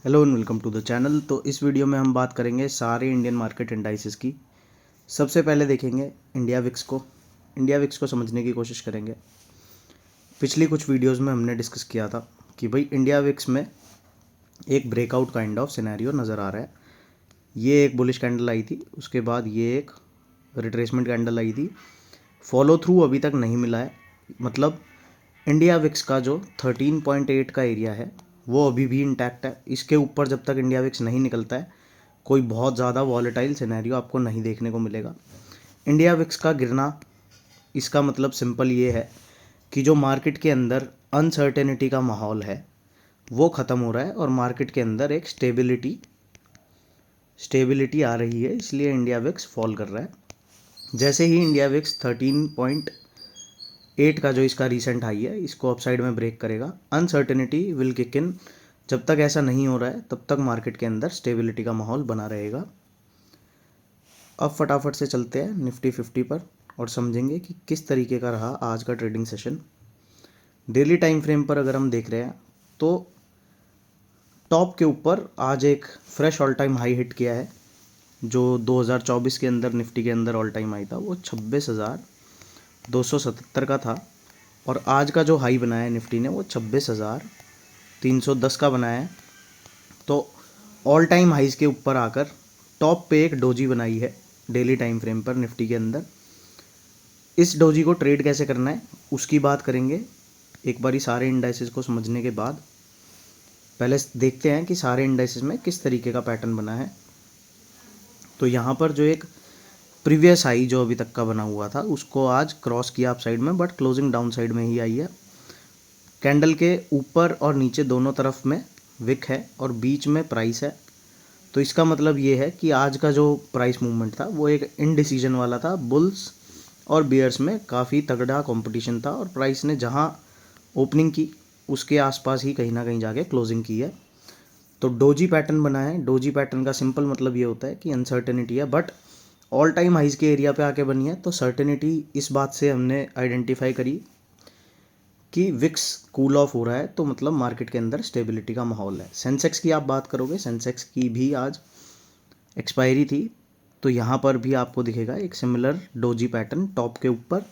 Hello and welcome to the channel. तो इस video में हम बात करेंगे सारे इंडियन मार्केट इंडाइसेस की। सबसे पहले देखेंगे इंडिया विक्स को। इंडिया विक्स को समझने की कोशिश करेंगे। पिछली कुछ वीडियोस में हमने डिस्कस किया था कि भाई इंडिया विक्स में एक ब्रेकआउट काइंड ऑफ सिनेरियो नज़र आ रहा है। ये एक बुलिश कैंडल आई थी, उसके बाद ये एक रिट्रेसमेंट कैंडल आई थी। फॉलो थ्रू अभी तक नहीं मिला है। मतलब इंडिया विक्स का जो 13.8 का एरिया है वो अभी भी इंटैक्ट है। इसके ऊपर जब तक इंडिया विक्स नहीं निकलता है कोई बहुत ज़्यादा वॉलेटाइल सिनेरियो आपको नहीं देखने को मिलेगा। इंडिया विक्स का गिरना, इसका मतलब सिंपल ये है कि जो मार्केट के अंदर अनसर्टेनिटी का माहौल है वो ख़त्म हो रहा है और मार्केट के अंदर एक स्टेबिलिटी आ रही है, इसलिए इंडिया विक्स फॉल कर रहा है। जैसे ही इंडिया विक्स 13.8 का जो इसका रीसेंट हाई है इसको अपसाइड में ब्रेक करेगा, अनसर्टेनिटी विल किक इन। जब तक ऐसा नहीं हो रहा है तब तक मार्केट के अंदर स्टेबिलिटी का माहौल बना रहेगा। अब फटाफट से चलते हैं निफ्टी 50 पर और समझेंगे कि किस तरीके का रहा आज का trading session. Daily time frame पर अगर हम देख रहे हैं तो टॉप के ऊपर आज एक fresh all time high hit किया है। जो 2024 के अंदर निफ्टी के अंदर ऑल टाइम हाई था वो 26,277 का था और आज का जो हाई बनाया है निफ्टी ने वो 26,310 का बनाया है। तो ऑल टाइम हाइज के ऊपर आकर टॉप पे एक डोजी बनाई है डेली टाइम फ्रेम पर निफ्टी के अंदर। इस डोजी को ट्रेड कैसे करना है उसकी बात करेंगे एक बारी सारे इंडाइसेस को समझने के बाद। पहले देखते हैं कि सारे इंडाइसेस में किस तरीके का पैटर्न बना है। तो यहाँ पर जो एक प्रीवियस हाई जो अभी तक का बना हुआ था उसको आज क्रॉस किया अप साइड में, बट क्लोजिंग डाउन साइड में ही आई है। कैंडल के ऊपर और नीचे दोनों तरफ में विक है और बीच में प्राइस है। तो इसका मतलब ये है कि आज का जो प्राइस मूवमेंट था वो एक इनडिसीजन वाला था। बुल्स और बियर्स में काफ़ी तगड़ा कंपटीशन था और प्राइस ने जहां ओपनिंग की उसके आसपास ही कहीं ना कहीं जाके क्लोजिंग की है। तो डोजी पैटर्न बना है। डोजी पैटर्न का सिंपल मतलब ये होता है कि अनसर्टेनिटी है, बट ऑल टाइम हाइज के एरिया पे आके बनी है। तो सर्टेनिटी इस बात से हमने आइडेंटिफाई करी कि विक्स कूल ऑफ हो रहा है, तो मतलब मार्केट के अंदर स्टेबिलिटी का माहौल है। सेंसेक्स की आप बात करोगे, सेंसेक्स की भी आज एक्सपायरी थी, तो यहाँ पर भी आपको दिखेगा एक सिमिलर डोजी पैटर्न। टॉप के ऊपर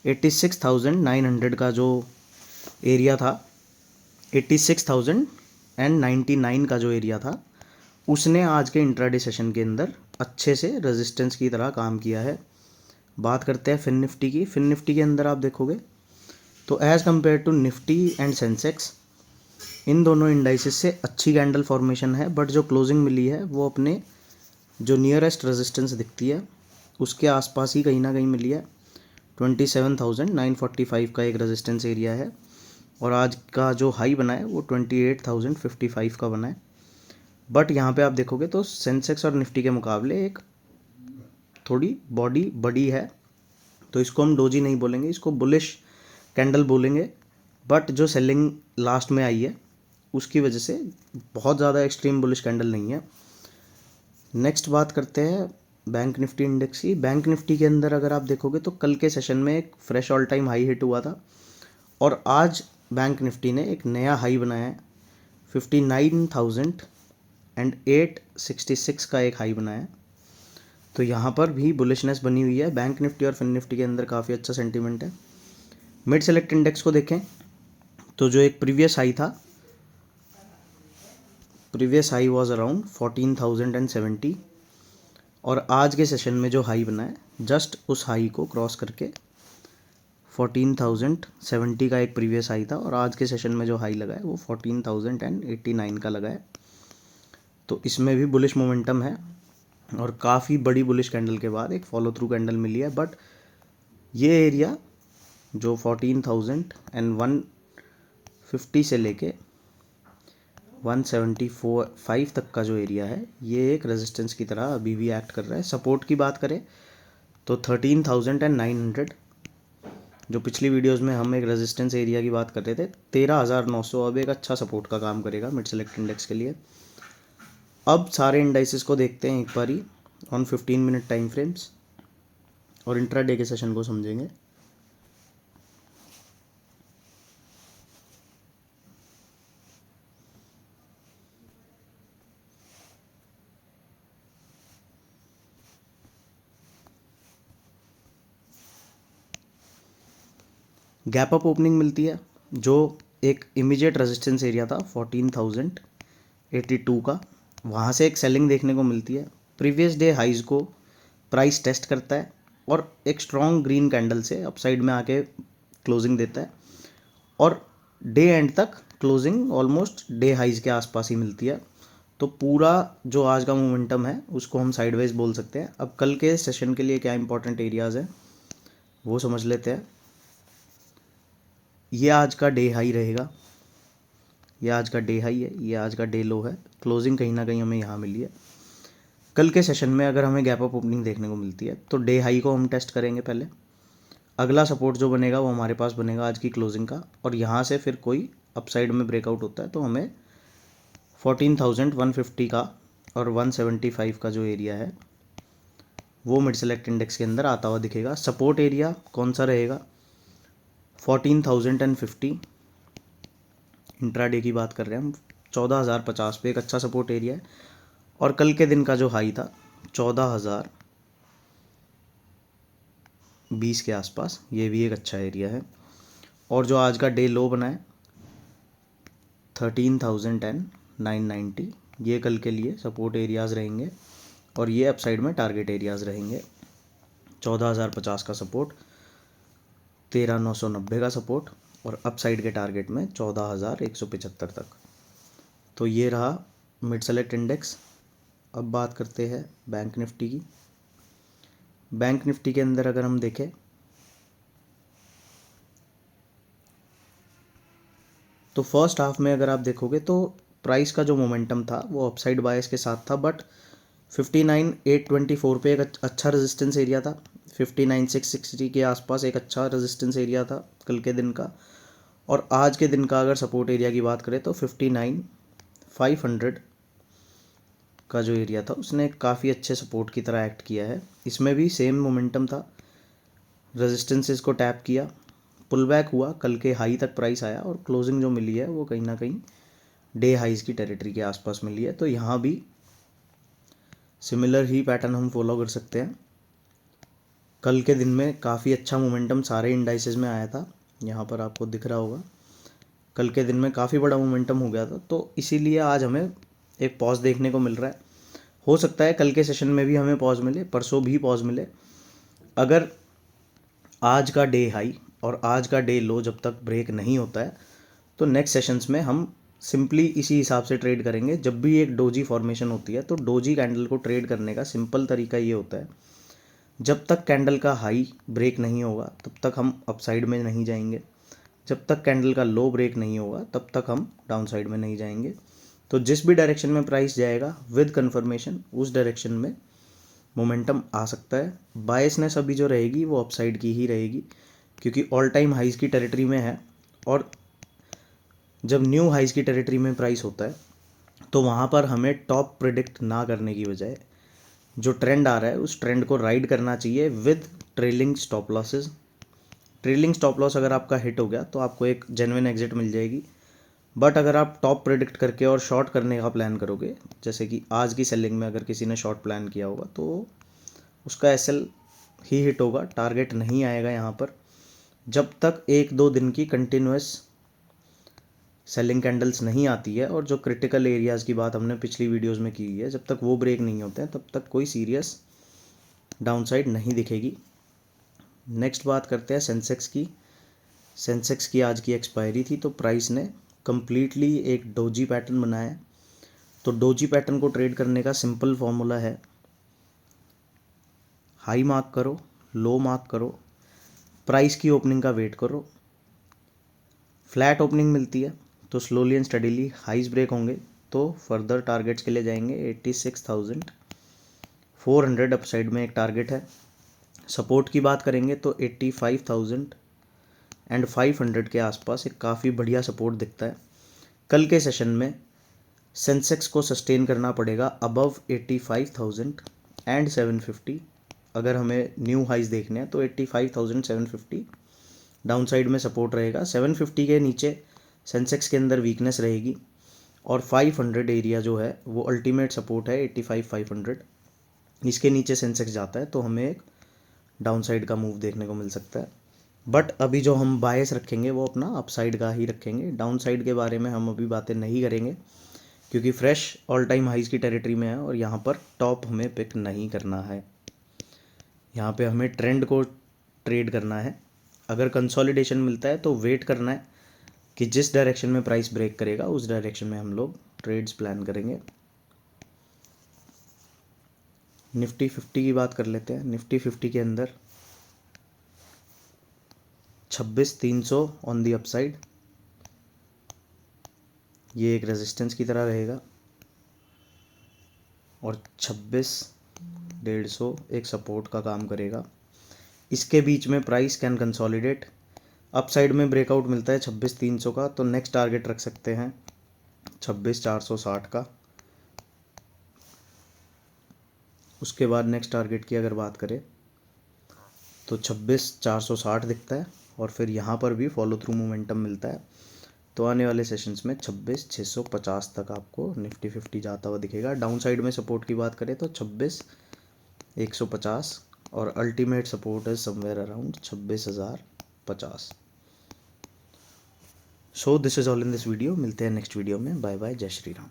86,900 का जो एरिया था, 86,099 का जो एरिया था उसने आज के इंट्राडे सेशन के अंदर अच्छे से रेजिस्टेंस की तरह काम किया है। बात करते हैं फिन निफ्टी की। फिन निफ्टी के अंदर आप देखोगे तो as compare to Nifty and Sensex इन दोनों इंडाइसेस से अच्छी कैंडल फॉर्मेशन है, बट जो क्लोजिंग मिली है वो अपने जो नियरेस्ट रेजिस्टेंस दिखती है उसके आसपास ही कहीं ना कहीं मिली है। 27,945 का एक रेजिस्टेंस एरिया है और आज का जो हाई बना है वो 28,055 का बना है। बट यहाँ पे आप देखोगे तो सेंसेक्स और निफ्टी के मुकाबले एक थोड़ी बॉडी बड़ी है, तो इसको हम डोजी नहीं बोलेंगे, इसको बुलिश कैंडल बोलेंगे। बट जो सेलिंग लास्ट में आई है उसकी वजह से बहुत ज़्यादा एक्सट्रीम बुलिश कैंडल नहीं है। नेक्स्ट बात करते हैं बैंक निफ्टी इंडेक्स की। बैंक निफ्टी के अंदर अगर आप देखोगे तो कल के सेशन में एक fresh all time high hit हुआ था और आज बैंक निफ्टी ने एक नया हाई बनाया है। 59,866 का एक हाई बनाया है। तो यहाँ पर भी बुलिशनेस बनी हुई है। बैंक निफ्टी और फिन निफ्टी के अंदर काफ़ी अच्छा सेंटीमेंट है। मिड सेलेक्ट इंडेक्स को देखें तो जो एक प्रीवियस हाई वाज अराउंड 14,070 और आज के सेशन में जो हाई बना है जस्ट उस हाई को क्रॉस करके 14,070 का एक प्रीवियस हाई था और आज के सेशन में जो हाई लगा है वो 14,089 का लगा है। तो इसमें भी बुलिश मोमेंटम है और काफ़ी बड़ी बुलिश कैंडल के बाद एक फॉलो थ्रू कैंडल मिली है। बट ये एरिया जो 14,150 से लेके 175 तक का जो एरिया है ये एक रेजिस्टेंस की तरह अभी भी एक्ट कर रहा है। सपोर्ट की बात करें तो 13,900, जो पिछली वीडियोस में हम एक रेजिस्टेंस एरिया की बात कर रहे थे, 13,900 अब एक अच्छा सपोर्ट का काम करेगा मिड सेलेक्ट इंडेक्स के लिए। अब सारे इंडाइसेस को देखते हैं एक बारी ऑन 15 मिनट टाइम फ्रेम्स और इंट्राडे के सेशन को समझेंगे। गैप अप ओपनिंग मिलती है, जो एक इमीडिएट रेजिस्टेंस एरिया था 14,082 का, वहाँ से एक सेलिंग देखने को मिलती है। प्रीवियस डे हाइज को प्राइस टेस्ट करता है और एक स्ट्रॉन्ग ग्रीन कैंडल से अपसाइड में आके क्लोजिंग देता है, और डे एंड तक क्लोजिंग ऑलमोस्ट डे हाइज के आसपास ही मिलती है। तो पूरा जो आज का मोमेंटम है उसको हम साइडवेज बोल सकते हैं। अब कल के सेशन के लिए क्या इंपॉर्टेंट एरियाज़ हैं वो समझ लेते हैं। ये आज का डे हाई रहेगा, ये आज का डे हाई है, ये आज का डे लो है। क्लोजिंग कहीं ना कहीं हमें यहाँ मिली है। कल के सेशन में अगर हमें गैप अप ओपनिंग देखने को मिलती है तो डे हाई को हम टेस्ट करेंगे पहले। अगला सपोर्ट जो बनेगा वो हमारे पास बनेगा आज की क्लोजिंग का, और यहाँ से फिर कोई अपसाइड में ब्रेकआउट होता है तो हमें 14,150 का और 175 का जो एरिया है वो मिड सेलेक्ट इंडेक्स के अंदर आता हुआ दिखेगा। सपोर्ट एरिया कौन सा रहेगा? 14,050। इंट्राडे की बात कर रहे हैं हम। 14,050 पे एक अच्छा सपोर्ट एरिया है, और कल के दिन का जो हाई था 14,020 के आसपास, ये भी एक अच्छा एरिया है। और जो आज का डे लो बना है 13,990, ये कल के लिए सपोर्ट एरियाज़ रहेंगे, और ये अपसाइड में टारगेट एरियाज़ रहेंगे। 14,050 का सपोर्ट, 13,990 का सपोर्ट, और अपसाइड के टारगेट में 14,175 तक। तो ये रहा मिड सेलेक्ट इंडेक्स। अब बात करते हैं बैंक निफ्टी की। बैंक निफ्टी के अंदर अगर हम देखें तो फर्स्ट हाफ में अगर आप देखोगे तो प्राइस का जो मोमेंटम था वो अपसाइड बायस के साथ था, बट 59,824 पे एक अच्छा रेजिस्टेंस एरिया था। 59,660 के आसपास एक अच्छा रेजिस्टेंस एरिया था कल के दिन का। और आज के दिन का अगर सपोर्ट एरिया की बात करें तो 59,500 का जो एरिया था उसने काफ़ी अच्छे सपोर्ट की तरह एक्ट किया है। इसमें भी सेम मोमेंटम था, रेजिस्टेंसेस को टैप किया, पुल बैक हुआ, कल के हाई तक प्राइस आया, और क्लोजिंग जो मिली है वो कहीं ना कहीं डे हाइज की टेरिटरी के आसपास मिली है। तो यहाँ भी सिमिलर ही पैटर्न हम फॉलो कर सकते हैं। कल के दिन में काफ़ी अच्छा मोमेंटम सारे इंडाइसेस में आया था, यहाँ पर आपको दिख रहा होगा। कल के दिन में काफ़ी बड़ा मोमेंटम हो गया था, तो इसीलिए आज हमें एक पॉज देखने को मिल रहा है। हो सकता है कल के सेशन में भी हमें पॉज मिले, परसों भी पॉज मिले। अगर आज का डे हाई और आज का डे लो जब तक ब्रेक नहीं होता है तो नेक्स्ट सेशंस में हम सिंपली इसी हिसाब से ट्रेड करेंगे। जब भी एक डोजी फॉर्मेशन होती है तो डोजी कैंडल को ट्रेड करने का सिंपल तरीका ये होता है, जब तक कैंडल का हाई ब्रेक नहीं होगा तब तक हम अपसाइड में नहीं जाएंगे, जब तक कैंडल का लो ब्रेक नहीं होगा तब तक हम डाउन साइड में नहीं जाएंगे। तो जिस भी डायरेक्शन में प्राइस जाएगा विद कंफर्मेशन उस डायरेक्शन में मोमेंटम आ सकता है। बायसनेस अभी जो रहेगी वो अपसाइड की ही रहेगी, क्योंकि ऑल टाइम हाइज की टेरिटरी में है, और जब न्यू हाइज की टेरिटरी में प्राइस होता है तो वहाँ पर हमें टॉप प्रिडिक्ट ना करने की बजाय जो ट्रेंड आ रहा है उस ट्रेंड को राइड करना चाहिए with trailing stop losses. Trailing stop loss अगर आपका हिट हो गया तो आपको एक जेन्युइन एग्जिट मिल जाएगी, बट अगर आप टॉप प्रेडिक्ट करके और शॉर्ट करने का प्लान करोगे, जैसे कि आज की सेलिंग में अगर किसी ने शॉर्ट प्लान किया होगा तो उसका एसएल ही हिट होगा, टारगेट नहीं आएगा यहाँ पर। जब तक 1-2 दिन की कंटिन्यूस सेलिंग कैंडल्स नहीं आती है, और जो क्रिटिकल एरियाज़ की बात हमने पिछली वीडियोस में की है, जब तक वो ब्रेक नहीं होते हैं तब तक कोई सीरियस डाउनसाइड नहीं दिखेगी। नेक्स्ट बात करते हैं सेंसेक्स की। सेंसेक्स की आज की एक्सपायरी थी तो प्राइस ने कम्प्लीटली एक डोजी पैटर्न बनाया है। तो डोजी पैटर्न को ट्रेड करने का सिंपल फॉर्मूला है, हाई मार्क करो, लो मार्क करो, प्राइस की ओपनिंग का वेट करो। फ्लैट ओपनिंग मिलती है तो slowly and steadily highs break होंगे तो फर्दर टारगेट्स के लिए जाएंगे। 86,400 अपसाइड में एक टारगेट है। सपोर्ट की बात करेंगे तो 85,500 के आसपास एक काफ़ी बढ़िया सपोर्ट दिखता है। कल के सेशन में सेंसेक्स को सस्टेन करना पड़ेगा अबव 85,750। अगर हमें न्यू हाइज देखने हैं तो 85,750 डाउन साइड में सपोर्ट रहेगा। 750 के नीचे सेंसेक्स के अंदर वीकनेस रहेगी, और 500 एरिया जो है वो अल्टीमेट सपोर्ट है 85,500। इसके नीचे सेंसेक्स जाता है तो हमें एक डाउन साइड का मूव देखने को मिल सकता है। बट अभी जो हम बायस रखेंगे वो अपना अपसाइड का ही रखेंगे, डाउन साइड के बारे में हम अभी बातें नहीं करेंगे क्योंकि फ्रेश ऑल टाइम हाइज की टेरिटरी में है और यहाँ पर टॉप हमें पिक नहीं करना है। यहाँ पे हमें ट्रेंड को ट्रेड करना है। अगर कंसोलिडेशन मिलता है तो वेट करना है कि जिस डायरेक्शन में प्राइस ब्रेक करेगा उस डायरेक्शन में हम लोग ट्रेड्स प्लान करेंगे। निफ्टी 50 की बात कर लेते हैं। निफ्टी 50 के अंदर 26,300 ऑन दी अपसाइड, ये एक रेजिस्टेंस की तरह रहेगा, और 26,150 एक सपोर्ट का काम करेगा। इसके बीच में प्राइस कैन कंसोलिडेट। अपसाइड में ब्रेकआउट मिलता है 26,300 का तो नेक्स्ट टारगेट रख सकते हैं 26,460 का। उसके बाद नेक्स्ट टारगेट की अगर बात करें तो 26,460 दिखता है और फिर यहाँ पर भी फॉलो थ्रू मोमेंटम मिलता है। तो आने वाले सेशंस में 26,650 तक आपको निफ्टी 50 जाता हुआ दिखेगा। डाउन साइड में सपोर्ट की बात करें तो 26,150 और अल्टीमेट सपोर्ट है somewhere around 26,050। So this is all in this video. मिलते हैं नेक्स्ट वीडियो में। बाय बाय, जय श्री राम।